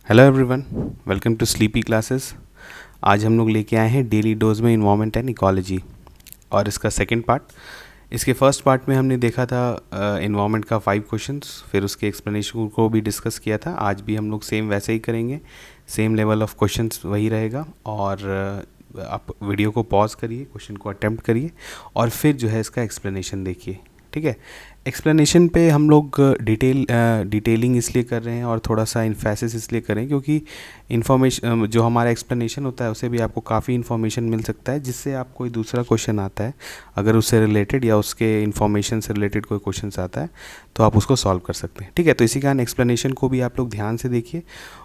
Hello everyone, welcome to sleepy classes. आज हम लोग लेके आए हैं डेली डोज में इन्वायरमेंट एंड इकोलॉजी और इसका सेकंड पार्ट। इसके फर्स्ट पार्ट में हमने देखा था इन्वायरमेंट का 5 क्वेश्चंस, फिर उसके एक्सप्लेनेशन को भी डिस्कस किया था। आज भी हम लोग सेम वैसे ही करेंगे, सेम लेवल ऑफ क्वेश्चंस वही रहेगा। और आप वीडियो को पॉज करिए, क्वेश्चन को अटेम्प्ट करिए और फिर जो है इसका एक्सप्लेनेशन देखिए। ठीक है, एक्सप्लेनेशन पे हम लोग डिटेलिंग इसलिए कर रहे हैं और थोड़ा सा इन्फेसिस इसलिए करें क्योंकि इन्फॉर्मेशन जो हमारा एक्सप्लेनेशन होता है उससे भी आपको काफ़ी इन्फॉर्मेशन मिल सकता है, जिससे आप कोई दूसरा क्वेश्चन आता है अगर उससे रिलेटेड या उसके इन्फॉर्मेशन से रिलेटेड कोई क्वेश्चन आता है तो आप उसको सॉल्व कर सकते हैं। ठीक है, तो इसी कारण एक्सप्लेनेशन को भी आप लोग ध्यान से देखिए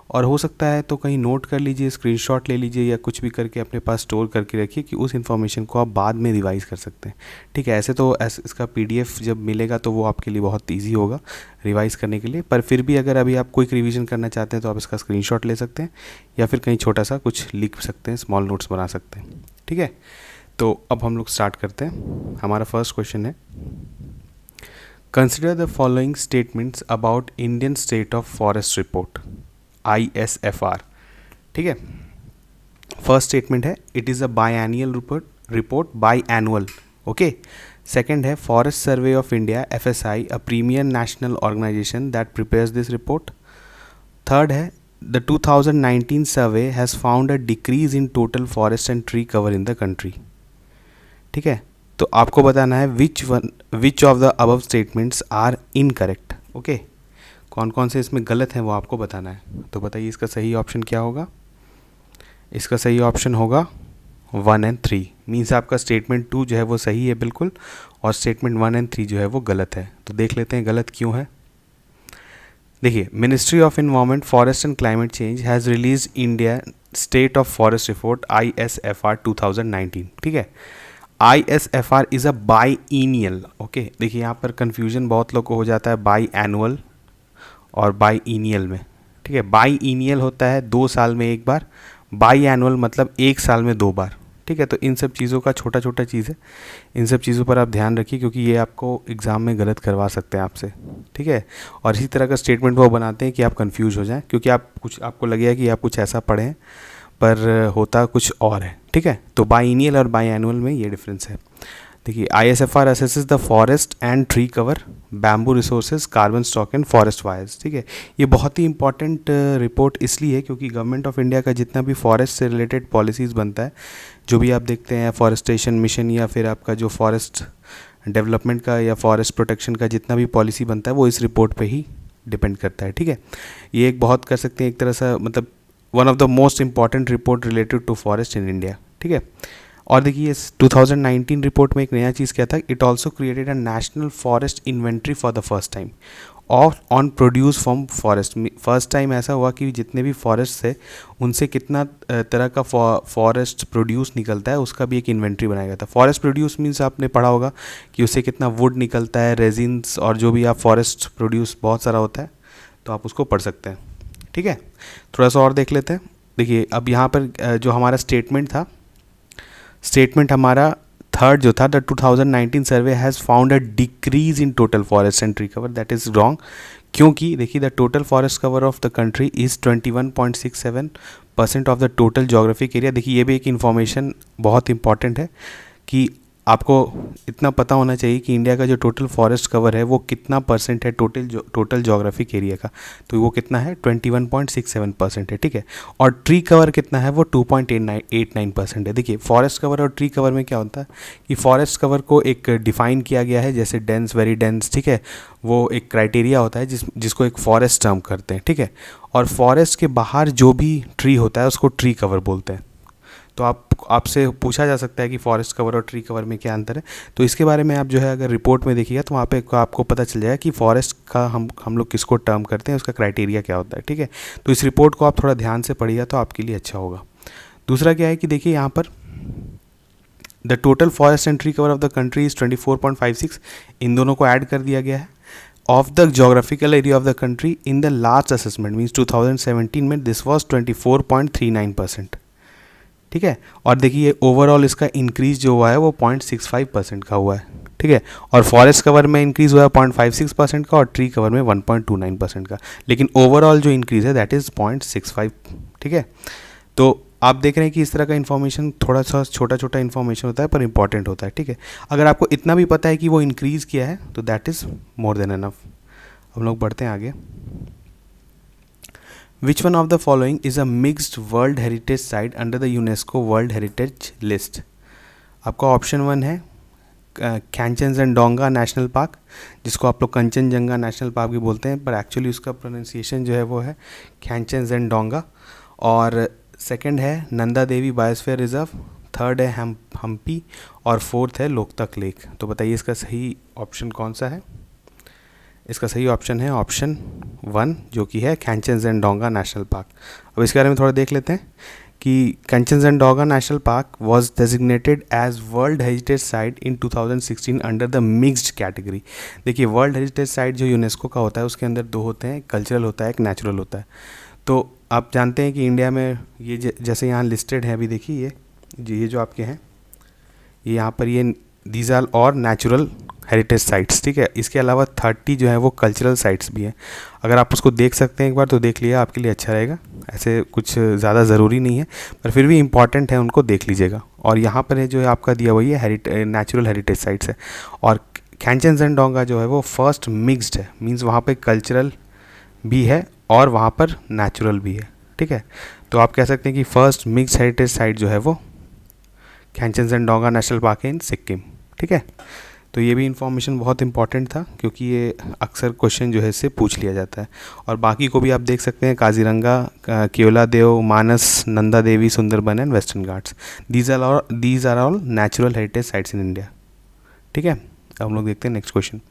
और हो सकता है तो कहीं नोट कर लीजिए, स्क्रीनशॉट ले लीजिए या कुछ भी करके अपने पास स्टोर करके रखिए कि उस इन्फॉर्मेशन को आप बाद में रिवाइज़ कर सकते हैं। ठीक है, ऐसे तो इसका PDF जब मिलेगा तो वो आपके लिए बहुत ईजी होगा रिवाइज़ करने के लिए, पर फिर भी अगर अभी आप क्विक रिवीजन करना चाहते हैं तो आप इसका स्क्रीनशॉट ले सकते हैं या फिर कहीं छोटा सा कुछ लिख सकते हैं, स्मॉल नोट्स बना सकते हैं। ठीक है, तो अब हम लोग स्टार्ट करते हैं। हमारा फर्स्ट क्वेश्चन है, consider the following statements about Indian state of forest report ISFR। ठीक है, फर्स्ट स्टेटमेंट है it is a biannual report bi annual. Okay, second है forest survey of India FSI a premier national organisation that prepares this report. Third है the 2019 survey has found a decrease in total forest and tree cover in the country. ठीक है, तो आपको बताना है विच of the above statements are incorrect. Okay, कौन कौन से इसमें गलत हैं वो आपको बताना है। तो बताइए इसका सही ऑप्शन क्या होगा। इसका सही ऑप्शन होगा 1 और 3, मीन्स आपका स्टेटमेंट 2 जो है वो सही है बिल्कुल और स्टेटमेंट 1 और 3 जो है वो गलत है। तो देख लेते हैं गलत क्यों है। देखिए, ministry of environment forest and climate change has release India state of forest report ISFR 2019। ठीक है, ISFR is a biennial. Okay, देखिए यहाँ पर कन्फ्यूजन बहुत लोग को हो जाता है बाई एनुअल और बाईएनियल में। ठीक है, बाईएनियल होता है 2 साल में एक बार, बाई एनुअल मतलब 1 साल में 2 बार। ठीक है, तो इन सब चीज़ों का छोटा छोटा चीज़ है, इन सब चीज़ों पर आप ध्यान रखिए क्योंकि ये आपको एग्ज़ाम में गलत करवा सकते हैं आपसे। ठीक है, और इसी तरह का स्टेटमेंट वो बनाते हैं कि आप कंफ्यूज हो जाएं क्योंकि आपको लगेगा कि आप कुछ ऐसा पढ़े हैं पर होता कुछ और है। ठीक है, तो बाईएनियल और बाई एनुअल में ये डिफरेंस है। देखिए, ISFR assesses the forest and tree cover, bamboo resources, carbon stock and forest wires. ठीक है, ये बहुत ही इंपॉर्टेंट रिपोर्ट इसलिए है क्योंकि गवर्नमेंट ऑफ इंडिया का जितना भी फॉरेस्ट से रिलेटेड पॉलिसीज़ बनता है, जो भी आप देखते हैं फॉरेस्टेशन मिशन या फिर आपका जो फॉरेस्ट डेवलपमेंट का या फॉरेस्ट प्रोटेक्शन का जितना भी पॉलिसी बनता है वो इस रिपोर्ट पे ही डिपेंड करता है। ठीक है, ये एक बहुत कर सकते हैं एक तरह से, मतलब one of the most important report related to forest in India. ठीक है, और देखिए इस 2019 रिपोर्ट में एक नया चीज़ क्या था, it also created a national forest inventory for the first time of on produce from forest. First time ऐसा हुआ कि जितने भी फॉरेस्ट थे उनसे कितना तरह का फॉरेस्ट प्रोड्यूस निकलता है उसका भी एक इन्वेंट्री बनाया गया था। फॉरेस्ट प्रोड्यूस मीन्स आपने पढ़ा होगा कि उससे कितना वुड निकलता है, रेजिन्स और जो भी आप फॉरेस्ट प्रोड्यूस बहुत सारा होता है, तो आप उसको पढ़ सकते हैं। ठीक है, थोड़ा सा और देख लेते हैं। देखिए, अब यहाँ पर जो हमारा स्टेटमेंट था, स्टेटमेंट हमारा थर्ड जो था, the 2019 survey has found a decrease in total forest and tree cover, that is wrong. क्योंकि देखिए the total forest cover of the country is 21.67% of the total geographic area. देखिए ये भी एक इन्फॉर्मेशन बहुत इंपॉर्टेंट है कि आपको इतना पता होना चाहिए कि इंडिया का जो टोटल फॉरेस्ट कवर है वो कितना परसेंट है टोटल जोग्राफिक एरिया का, तो वो कितना है 21.67% है। ठीक है, और ट्री कवर कितना है वो 2.89% है। देखिए फॉरेस्ट कवर और ट्री कवर में क्या होता है कि फॉरेस्ट कवर को एक डिफाइन किया गया है जैसे डेंस, वेरी डेंस। ठीक है, वो एक क्राइटेरिया होता है जिसको एक फॉरेस्ट टर्म करते हैं। ठीक है, और फॉरेस्ट के बाहर जो भी ट्री होता है उसको ट्री कवर बोलते हैं। तो आपसे पूछा जा सकता है कि फॉरेस्ट कवर और ट्री कवर में क्या अंतर है, तो इसके बारे में आप जो है अगर रिपोर्ट में देखिएगा तो वहाँ पे आपको पता चल जाएगा कि फॉरेस्ट का हम लोग किसको टर्म करते हैं, उसका क्राइटेरिया क्या होता है। ठीक है, तो इस रिपोर्ट को आप थोड़ा ध्यान से पढ़िएगा तो आपके लिए अच्छा होगा। दूसरा क्या है कि देखिए यहाँ पर the total forest and tree cover of the country is 24.56, इन दोनों को ऐड कर दिया गया है। Of the geographical area of the country in the last assessment means 2017 में दिस वॉज 24.39%। ठीक है, और देखिए ओवरऑल इसका इंक्रीज जो हुआ है वो 0.65% का हुआ है। ठीक है। और फॉरेस्ट कवर में इंक्रीज़ हुआ है 0.56% का और ट्री कवर में 1.29% का, लेकिन ओवरऑल जो इंक्रीज़ है दैट इज़ 0.65, ठीक है। तो आप देख रहे हैं कि इस तरह का इन्फॉर्मेशन थोड़ा सा छोटा छोटा इन्फॉर्मेशन होता है पर इंपॉर्टेंट होता है, ठीक है। अगर आपको इतना भी पता है कि वो इंक्रीज़ किया है तो that is more than enough. हम लोग बढ़ते हैं आगे। विच one of the following is a mixed world heritage site under the UNESCO world heritage list? आपका ऑप्शन 1 है कैंचनजंगडोंगा नेशनल पार्क, जिसको आप लोग कंचनजंगा नेशनल पार्क भी बोलते हैं, पर एक्चुअली उसका प्रोनाउंसिएशन जो है वो है कैंचनजंगडोंगा। और सेकंड है Nanda Devi biosphere reserve, third है हम्पी और फोर्थ है लोकतक लेक। तो बताइए इसका सही ऑप्शन कौन सा है? इसका सही ऑप्शन है ऑप्शन 1 जो कि है कैंचनजंगडोंगा नेशनल पार्क। अब इसके बारे में थोड़ा देख लेते हैं कि Khangchendzonga national park was designated as world heritage site in 2016 under the mixed category. देखिए वर्ल्ड हेरिटेज साइट जो यूनेस्को का होता है उसके अंदर दो होते हैं, कल्चरल होता है, एक नेचुरल होता है। तो आप जानते हैं कि इंडिया में ये जैसे यहाँ लिस्टेड है, अभी देखिए ये जो आपके हैं ये यहाँ पर ये दीज आर और नेचुरल हेरिटेज साइट्स, ठीक है। इसके अलावा 30 जो है वो कल्चरल साइट्स भी हैं। अगर आप उसको देख सकते हैं एक बार तो देख लिया, आपके लिए अच्छा रहेगा। ऐसे कुछ ज़्यादा ज़रूरी नहीं है पर फिर भी इम्पॉर्टेंट है, उनको देख लीजिएगा। और यहाँ पर है जो है आपका दिया हुआ है नेचुरल हेरिटेज साइट्स है। और कैंचनजंगडोंगा जो है वो फर्स्ट मिक्स्ड है, मीन्स वहाँ पे कल्चरल भी है और वहाँ पर नेचुरल भी है, ठीक है। तो आप कह सकते हैं कि फर्स्ट मिक्स्ड हेरिटेज साइट जो है वो कैंचनजंगडोंगा नेशनल पार्क है इन सिक्किम, ठीक है। तो ये भी इन्फॉर्मेशन बहुत इंपॉर्टेंट था क्योंकि ये अक्सर क्वेश्चन जो है इससे पूछ लिया जाता है। और बाकी को भी आप देख सकते हैं, Kaziranga, Keoladeo, Manas, Nanda Devi, Sundarbans and western Ghats, these are all natural heritage sites in India, ठीक है। अब हम लोग देखते हैं नेक्स्ट क्वेश्चन।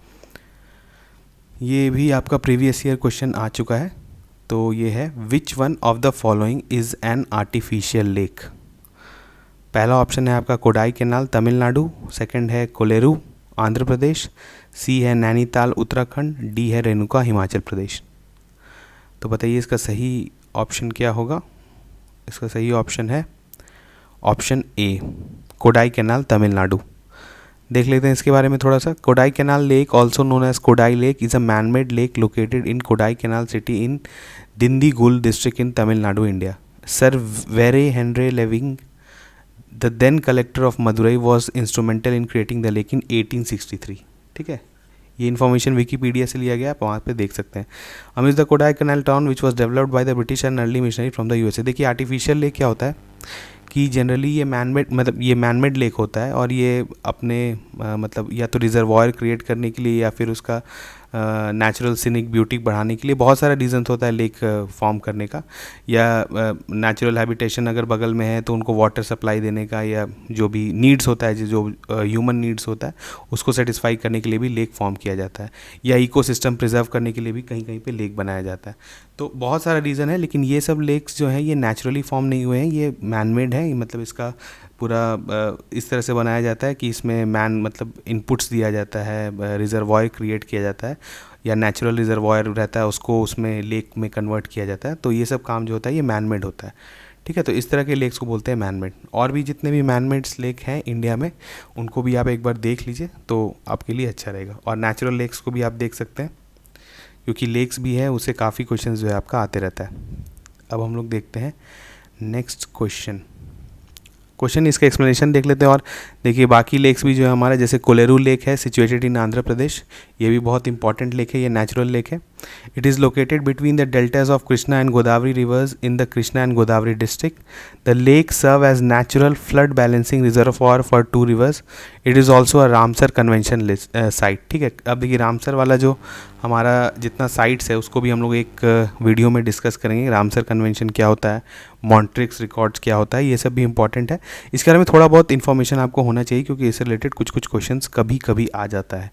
ये भी आपका प्रीवियस ईयर क्वेश्चन आ चुका है। तो ये है which one of the following is an artificial lake? पहला ऑप्शन है आपका कोडाई कैनाल तमिलनाडु, सेकंड है कोलेरू आंध्र प्रदेश, सी है नैनीताल उत्तराखंड, डी है रेणुका हिमाचल प्रदेश। तो बताइए इसका सही ऑप्शन क्या होगा? इसका सही ऑप्शन है option A Kodaikanal Tamil Nadu. देख लेते हैं इसके बारे में थोड़ा सा। Kodaikanal lake also known as Kodai lake is a man made lake located in Kodaikanal city in Dindigul district in Tamil Nadu India. Sir Vere Henry Levinge the then collector of Madurai was instrumental in creating the lake in 1863, ठीक है। ये information Wikipedia से लिया गया, आप वहाँ पे देख सकते हैं। Amid the Kodaikanal town which was developed by the British and early missionary from the USA. देखिए आर्टिफिशियल लेक क्या होता है कि जनरली ये मैनमेड, मतलब ये मैनमेड लेक होता है और ये अपने मतलब या तो रिजर्वायर क्रिएट करने के लिए या फिर उसका नेचुरल सीनिक ब्यूटी बढ़ाने के लिए बहुत सारा रीजंस होता है लेक फॉर्म करने का, या नेचुरल हैबिटेशन अगर बगल में है तो उनको वाटर सप्लाई देने का, या जो भी नीड्स होता है जो ह्यूमन नीड्स होता है उसको सेटिस्फाई करने के लिए भी लेक फॉर्म किया जाता है, या इकोसिस्टम प्रिजर्व करने के लिए भी कहीं कहीं पे लेक बनाया जाता है। तो बहुत सारा रीज़न है, लेकिन ये सब लेक्स जो हैं ये नेचुरली फॉर्म नहीं हुए हैं, ये मैनमेड है। मतलब इसका पूरा इस तरह से बनाया जाता है कि इसमें मतलब इनपुट्स दिया जाता है, रिजर्वायर क्रिएट किया जाता है या नेचुरल रिजर्वायर रहता है उसको उसमें लेक में कन्वर्ट किया जाता है। तो ये सब काम जो होता है ये मैनमेड होता है, ठीक है। तो इस तरह के लेक्स को बोलते हैं मैनमेड। और भी जितने भी मैनमेड लेक हैं इंडिया में उनको भी आप एक बार देख लीजिए तो आपके लिए अच्छा रहेगा। और नेचुरल लेक्स को भी आप देख सकते हैं क्योंकि लेक्स भी है उससे काफ़ी क्वेश्चन जो है आपका आते रहता है। अब हम लोग देखते हैं नेक्स्ट क्वेश्चन इसका एक्सप्लेनेशन देख लेते हैं। और देखिए बाकी लेक्स भी जो है हमारा, जैसे कोलेरू लेक है सिचुएटेड इन आंध्र प्रदेश, ये भी बहुत इंपॉर्टेंट लेक है, ये नेचुरल लेक है। It is located between the deltas of Krishna and Godavari rivers in the Krishna and Godavari district. The lake serve as natural flood balancing reservoir for 2 rivers. It is also a Ramsar convention site, ठीक है। अब देखिए Ramsar वाला जो हमारा जितना sites है उसको भी हम लोग एक वीडियो में डिस्कस करेंगे। रामसर कन्वेंशन क्या होता है, मॉन्ट्रिक्स रिकॉर्ड्स क्या होता है, ये सब भी इंपॉर्टेंट है। इसके बारे में थोड़ा बहुत इन्फॉर्मेशन आपको होना चाहिए क्योंकि इससे रिलेटेड कुछ कुछ क्वेश्चंस कभी कभी आ जाता है।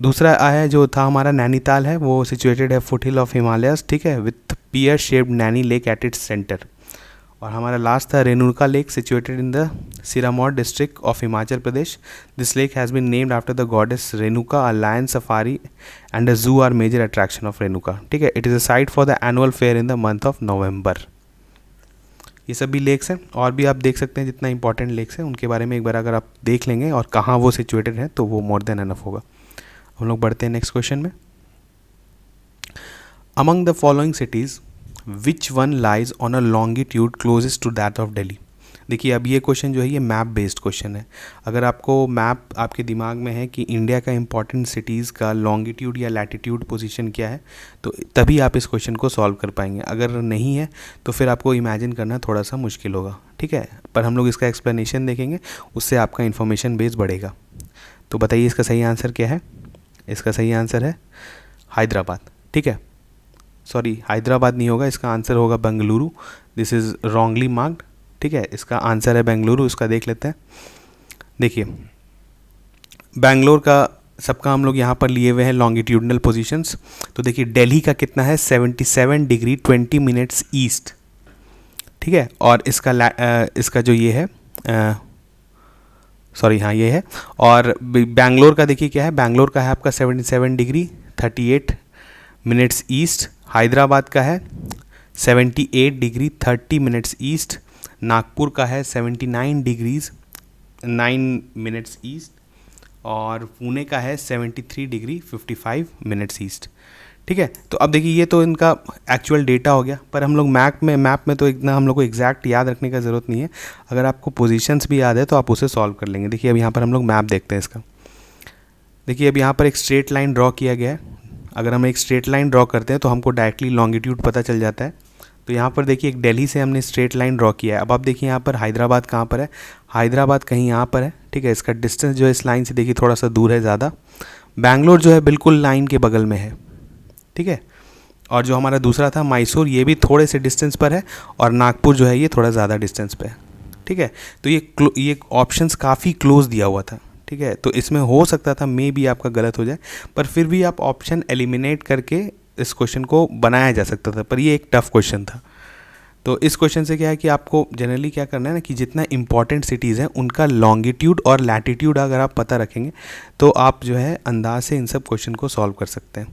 दूसरा है जो था हमारा नैनीताल है, वो सिचुएटेड है फुट हिल ऑफ हिमालयस, ठीक है, with pear shaped Naini lake at its centre. और हमारा लास्ट था Renuka lake situated in the Sirmaur district of Himachal Pradesh. This lake has been named after the goddess Renuka. A lion safari and a zoo are major attraction of Renuka, ठीक है। It is a site for the annual fair in the month of November. ये सभी lakes हैं, और भी आप देख सकते हैं जितना इंपॉर्टेंट लेक्स हैं उनके बारे में एक बार अगर आप देख लेंगे और कहाँ वो सिचुएटेड है तो वो मोर देन एनफ होगा। हम लोग बढ़ते हैं नेक्स्ट क्वेश्चन में। Among the following cities which one lies on a longitude closest to that of Delhi. देखिए अब ये क्वेश्चन जो है ये मैप बेस्ड क्वेश्चन है। अगर आपको मैप आपके दिमाग में है कि इंडिया का इंपॉर्टेंट सिटीज़ का लॉन्गिट्यूड या लैटिट्यूड पोजीशन क्या है तो तभी आप इस क्वेश्चन को सॉल्व कर पाएंगे। अगर नहीं है तो फिर आपको इमेजिन करना थोड़ा सा मुश्किल होगा, ठीक है। पर हम लोग इसका एक्सप्लेनेशन देखेंगे, उससे आपका इन्फॉर्मेशन बेस बढ़ेगा। तो बताइए इसका सही आंसर क्या है। इसका सही आंसर है हैदराबाद, ठीक है। सॉरी हैदराबाद नहीं होगा, इसका आंसर होगा Bengaluru. This is wrongly marked, ठीक है। इसका आंसर है बेंगलुरु। इसका देख लेते हैं। देखिए बेंगलोर का सबका हम लोग यहाँ पर लिए हुए हैं लॉन्गिट्यूडनल पोजीशंस। तो देखिए दिल्ली का कितना है 77 डिग्री 20 मिनट्स ईस्ट, ठीक है। और इसका जो ये है सॉरी हाँ ये है। और बेंगलोर का देखिए क्या है, बेंगलोर का है आपका 77 डिग्री 38 मिनट्स ईस्ट। हैदराबाद का है 78 डिग्री 30 मिनट्स ईस्ट। नागपुर का है 79 डिग्रीज 9 मिनट्स ईस्ट। और पुणे का है 73 डिग्री 55 मिनट्स ईस्ट, ठीक है। तो अब देखिए ये तो इनका एक्चुअल डेटा हो गया, पर हम लोग मैप में तो इतना हम लोग को एग्जैक्ट याद रखने का ज़रूरत नहीं है। अगर आपको पोजीशंस भी याद है तो आप उसे सॉल्व कर लेंगे। देखिए अब यहाँ पर हम लोग मैप देखते हैं इसका। देखिए अब यहाँ पर एक स्ट्रेट लाइन ड्रॉ किया गया है। अगर हम एक स्ट्रेट लाइन ड्रॉ करते हैं तो हमको डायरेक्टली लॉन्गिट्यूड पता चल जाता है। तो यहाँ पर देखिए एक दिल्ली से हमने स्ट्रेट लाइन ड्रॉ किया है। अब आप देखिए यहाँ पर हैदराबाद कहाँ पर है, हैदराबाद कहीं यहाँ पर है, ठीक है। इसका डिस्टेंस जो है इस लाइन से देखिए थोड़ा सा दूर है ज़्यादा। बैंगलोर जो है बिल्कुल लाइन के बगल में है, ठीक है। और जो हमारा दूसरा था मैसूर, ये भी थोड़े से डिस्टेंस पर है। और नागपुर जो है ये थोड़ा ज़्यादा डिस्टेंस पे है, ठीक है। तो ये ऑप्शंस काफ़ी क्लोज दिया हुआ था, ठीक है। तो इसमें हो सकता था मे भी आपका गलत हो जाए, पर फिर भी आप ऑप्शन एलिमिनेट करके इस क्वेश्चन को बनाया जा सकता था। पर ये एक टफ क्वेश्चन था। तो इस क्वेश्चन से क्या है कि आपको जनरली क्या करना है ना कि जितना इंपॉर्टेंट सिटीज़ हैं उनका लॉन्गिट्यूड और लैटिट्यूड अगर आप पता रखेंगे तो आप जो है अंदाज से इन सब क्वेश्चन को सॉल्व कर सकते हैं।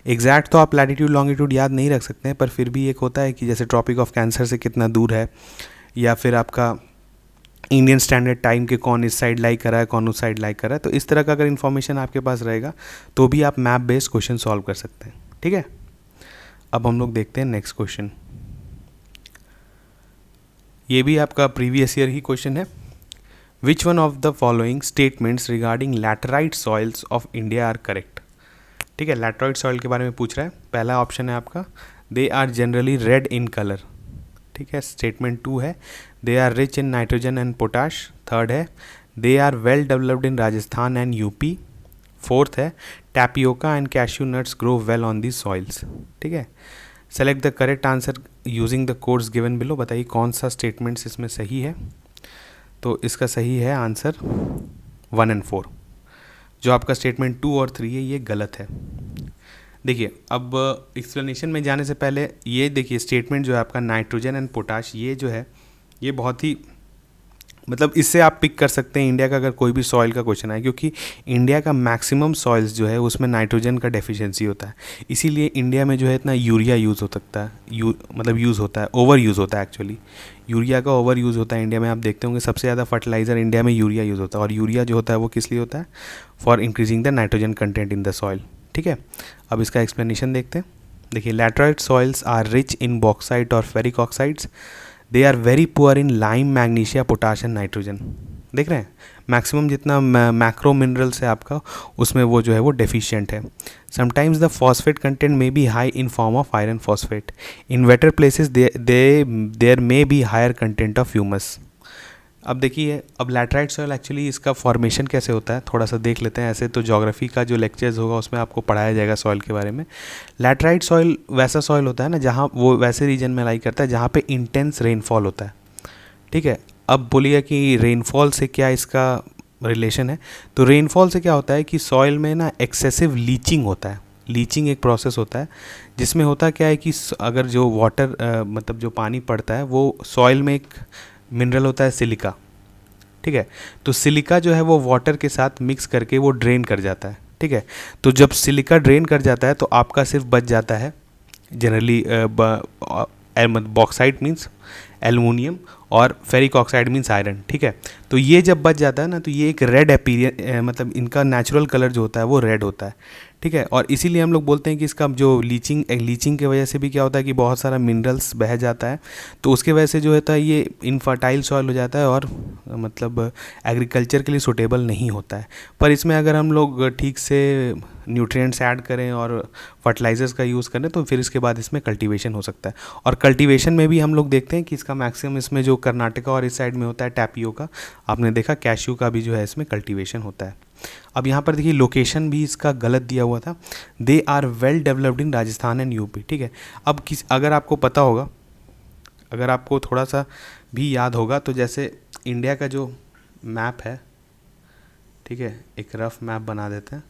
एग्जैक्ट तो आप लैटिट्यूड लॉन्गिट्यूड याद नहीं रख सकते हैं, पर फिर भी एक होता है कि जैसे ट्रॉपिक ऑफ कैंसर से कितना दूर है, या फिर आपका इंडियन स्टैंडर्ड टाइम के कौन इस साइड लाई कर रहा है कौन उस साइड लाई कर रहा है। तो इस तरह का अगर इन्फॉर्मेशन आपके पास रहेगा तो भी आप मैप बेस्ड क्वेश्चन सॉल्व कर सकते हैं, ठीक है। अब हम लोग देखते हैं नेक्स्ट क्वेश्चन। ये भी आपका प्रीवियस ईयर ही क्वेश्चन है। Which one of the following statements regarding laterite soils of India are correct, ठीक है। लैटेराइट सॉइल के बारे में पूछ रहा है। पहला ऑप्शन है आपका they are generally red in colour, ठीक है। स्टेटमेंट 2 है they are rich in nitrogen and potash. Third है they are well developed in Rajasthan and UP. Fourth है tapioca and cashew nuts grow well on this soils, ठीक है। Select the correct answer using the codes given below. बताइए कौन सा statements इसमें सही है। तो इसका सही है आंसर 1 और 4। जो आपका स्टेटमेंट 2 और 3 है ये गलत है। देखिए अब एक्सप्लेनेशन में जाने से पहले ये देखिए स्टेटमेंट जो है आपका नाइट्रोजन एंड पोटाश, ये जो है ये बहुत ही मतलब इससे आप पिक कर सकते हैं इंडिया का अगर कोई भी सॉइल का क्वेश्चन आए, क्योंकि इंडिया का मैक्सिमम सॉइल्स जो है उसमें नाइट्रोजन का डेफिशिएंसी होता है। इसीलिए इंडिया में जो है इतना यूरिया यूज़ हो सकता है, यूज़ होता है, ओवर यूज़ होता है एक्चुअली। यूरिया का ओवर यूज़ होता है इंडिया में। आप देखते होंगे सबसे ज़्यादा फर्टिलाइज़र इंडिया में यूरिया यूज़ होता है। और यूरिया जो होता है वो किस लिए होता है, for increasing the nitrogen content in the soil, ठीक है। अब इसका एक्सप्लेनेशन देखते हैं। देखिए laterite soils are rich in bauxite और ferric oxides. They are very poor in lime, magnesia, potash and nitrogen. देख रहे हैं मैक्सिमम जितना मैक्रो मिनरल्स है आपका उसमें वो जो है वो डेफिशिएंट है। Sometimes the phosphate content may be high in form of iron phosphate. In wetter places there may be higher content of humus. अब देखिए अब लैटेराइट सॉइल एक्चुअली इसका फॉर्मेशन कैसे होता है थोड़ा सा देख लेते हैं। ऐसे तो ज्योग्राफी का जो लेक्चर्स होगा उसमें आपको पढ़ाया जाएगा सॉइल के बारे में। लैटेराइट सॉइल वैसा सॉइल होता है ना जहाँ वो वैसे रीजन में लाई करता है जहाँ पे इंटेंस रेनफॉल होता है, ठीक है। अब बोलिए कि रेनफॉल से क्या इसका रिलेशन है। तो रेनफॉल से क्या होता है कि सॉइल में ना एक्सेसिव लीचिंग होता है। लीचिंग एक प्रोसेस होता है जिसमें होता क्या है कि अगर जो वाटर मतलब जो पानी पड़ता है वो सॉइल में एक मिनरल होता है सिलिका, ठीक है। तो सिलिका जो है वो वाटर के साथ मिक्स करके वो ड्रेन कर जाता है, ठीक है। तो जब सिलिका ड्रेन कर जाता है तो आपका सिर्फ बच जाता है जनरली बॉक्साइट मीन्स एल्युमिनियम और फेरिक ऑक्साइड मीन्स आयरन, ठीक है। तो ये जब बच जाता है ना तो ये एक रेड मतलब इनका नेचुरल कलर जो होता है वो रेड होता है, ठीक है। और इसीलिए हम लोग बोलते हैं कि इसका जो लीचिंग की वजह से भी क्या होता है कि बहुत सारा मिनरल्स बह जाता है, तो उसके वजह से जो होता है ये इनफर्टाइल सॉइल हो जाता है और मतलब एग्रीकल्चर के लिए सूटेबल नहीं होता है। पर इसमें अगर हम लोग ठीक से न्यूट्रिएंट्स ऐड करें और फर्टिलाइजर्स का यूज़ करें तो फिर इसके बाद इसमें कल्टीवेशन हो सकता है। और कल्टीवेशन में भी हम लोग देखते हैं कि इसका मैक्सिमम इसमें जो कर्नाटका और इस साइड में होता है टैपियो का, आपने देखा कैश्यू का भी जो है इसमें कल्टीवेशन होता है। अब यहाँ पर देखिए लोकेशन भी इसका गलत दिया हुआ था, they are well developed in Rajasthan and UP, ठीक है। अब अगर आपको पता होगा, अगर आपको थोड़ा सा भी याद होगा तो जैसे इंडिया का जो मैप है, ठीक है, एक रफ मैप बना देते हैं।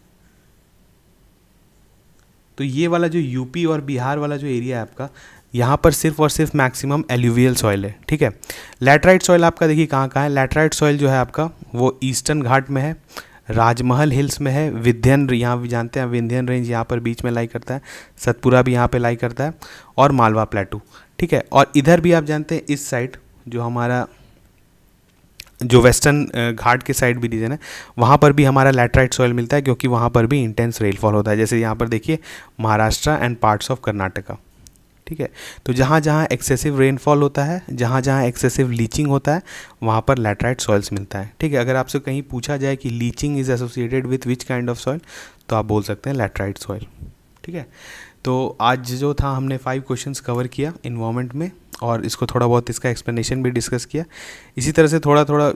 तो ये वाला जो यूपी और बिहार वाला जो एरिया है आपका, यहाँ पर सिर्फ और सिर्फ मैक्सिमम एल्यूवियल सॉइल है, ठीक है। लैटराइट सॉइल आपका देखिए कहाँ कहाँ है। लैटराइट सॉइल जो है आपका वो ईस्टर्न घाट में है, राजमहल हिल्स में है, विंध्यन, यहाँ भी जानते हैं विंध्यन रेंज यहाँ पर बीच में लाई करता है, सतपुरा भी यहाँ पे लाई करता है, और मालवा प्लेटू, ठीक है। और इधर भी आप जानते हैं इस साइड जो हमारा जो वेस्टर्न घाट के साइड भी रीजन है वहाँ पर भी हमारा लैटराइट सॉइल मिलता है, क्योंकि वहाँ पर भी इंटेंस रेनफॉल होता है। जैसे यहाँ पर देखिए Maharashtra and parts of Karnataka, ठीक है। तो जहाँ जहाँ एक्सेसिव रेनफॉल होता है, जहाँ जहाँ एक्सेसिव लीचिंग होता है, वहाँ पर लैटराइट सॉइल्स मिलता है, ठीक है। अगर आपसे कहीं पूछा जाए कि leaching is associated with which kind of soil, तो आप बोल सकते हैं लैटराइट सॉइल, ठीक है। तो आज जो था हमने 5 क्वेश्चंस कवर किया इन्वायरमेंट में, और इसको थोड़ा बहुत इसका एक्सप्लेनेशन भी डिस्कस किया। इसी तरह से थोड़ा थोड़ा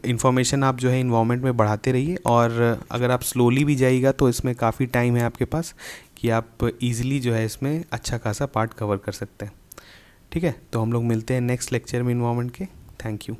इन्फॉर्मेशन आप जो है इन्वायरमेंट में बढ़ाते रहिए, और अगर आप स्लोली भी जाइएगा तो इसमें काफ़ी टाइम है आपके पास कि आप इजीली जो है इसमें अच्छा खासा पार्ट कवर कर सकते हैं, ठीक है। तो हम लोग मिलते हैं नेक्स्ट लेक्चर में इन्वायरमेंट के। Thank you.